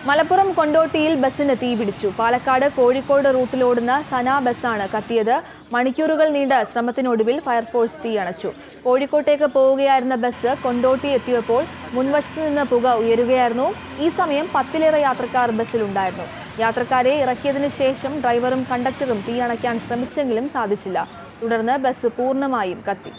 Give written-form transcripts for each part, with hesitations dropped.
മലപ്പുറം കൊണ്ടോട്ടിയിൽ ബസ്സിന് തീപിടിച്ചു. പാലക്കാട് കോഴിക്കോട് റൂട്ടിലോടുന്ന സന ബസ്സാണ് കത്തിയത്. മണിക്കൂറുകൾ നീണ്ട ശ്രമത്തിനൊടുവിൽ ഫയർഫോഴ്സ് തീയണച്ചു. കോഴിക്കോട്ടേക്ക് പോവുകയായിരുന്ന ബസ് കൊണ്ടോട്ടി എത്തിയപ്പോൾ മുൻവശത്തു നിന്ന് പുക ഉയരുകയായിരുന്നു. ഈ സമയം 10-ലേറെ യാത്രക്കാർ ബസ്സിലുണ്ടായിരുന്നു. യാത്രക്കാരെ ഇറക്കിയതിനു ശേഷം ഡ്രൈവറും കണ്ടക്ടറും തീയണയ്ക്കാൻ ശ്രമിച്ചെങ്കിലും സാധിച്ചില്ല. തുടർന്ന് ബസ് പൂർണ്ണമായും കത്തി.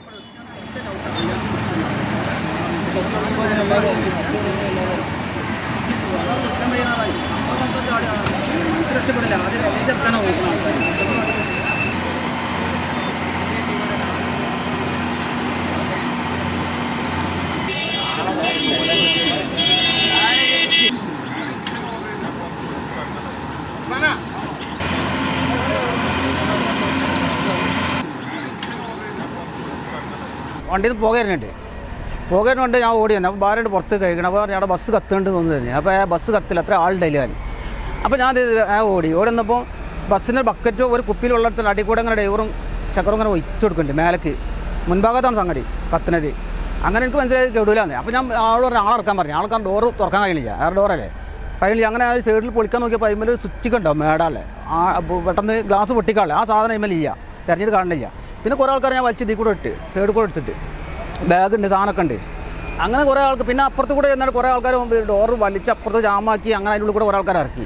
വണ്ടിയിൽ നിന്ന് പോകാനുണ്ട് ഞാൻ ഓടി തന്നെ. അപ്പോൾ ഭാര്യയുടെ പുറത്ത് കഴിക്കണം. അപ്പോൾ ഞങ്ങളുടെ ബസ് കത്തുന്നുണ്ട് തോന്നുന്നു തന്നെ. അപ്പോൾ ആ ബസ് കത്തില്ല, അത്ര ആളുണ്ടായില്ല ഞാൻ. അപ്പോൾ ഞാൻ ഓടി വന്നപ്പോൾ ബസ്സിൻ്റെ ബക്കറ്റോ ഒരു കുപ്പിയിൽ വെള്ളത്തിൽ അടി കൂടെ അങ്ങനെ ഡ്രൈവറും ചക്കറും ഇങ്ങനെ ഒഴിച്ചു കൊടുക്കുന്നുണ്ട് മേലേക്ക്. മുൻഭാഗത്താണ് സംഗതി കത്തുന്നത്. അങ്ങനെ എനിക്ക് മനസ്സിലായി കെടൂലാന്ന്. അപ്പോൾ ഞാൻ ആളിറക്കാൻ പറഞ്ഞു. ആൾക്കാർ ഡോറ് തുറക്കാൻ കഴിയില്ല, ആ ഡോറല്ലേ കഴിയില്ല. അങ്ങനെ അത് സൈഡിൽ പൊളിക്കാൻ നോക്കിയപ്പോൾ അതിന്മേൽ സ്വിച്ച് ഉണ്ടാവും മേടാല്ലേ, പെട്ടെന്ന് ഗ്ലാസ് പൊട്ടിക്കാളെ ആ സാധനം അതിന്മേലില്ല, തിരഞ്ഞിട്ട് കാണില്ല. പിന്നെ കുറേ ആൾക്കാർ ഞാൻ വലിച്ച് ഇതിൽ കൂടെ ഇട്ട് സൈഡിൽ കൂടെ എടുത്തിട്ട് ബാഗുണ്ട്, സാധനമൊക്കെ ഉണ്ട്. അങ്ങനെ കുറേ ആൾക്ക് പിന്നെ അപ്പുറത്ത് കൂടെ എന്നാൽ കുറേ ആൾക്കാർ ഡോറ് വലിച്ച് അപ്പുറത്ത് ജാമാക്കി അങ്ങനെ അതിൻ്റെ ഉള്ളിൽ കൂടെ കുറേ ആൾക്കാർ ഇറക്കി.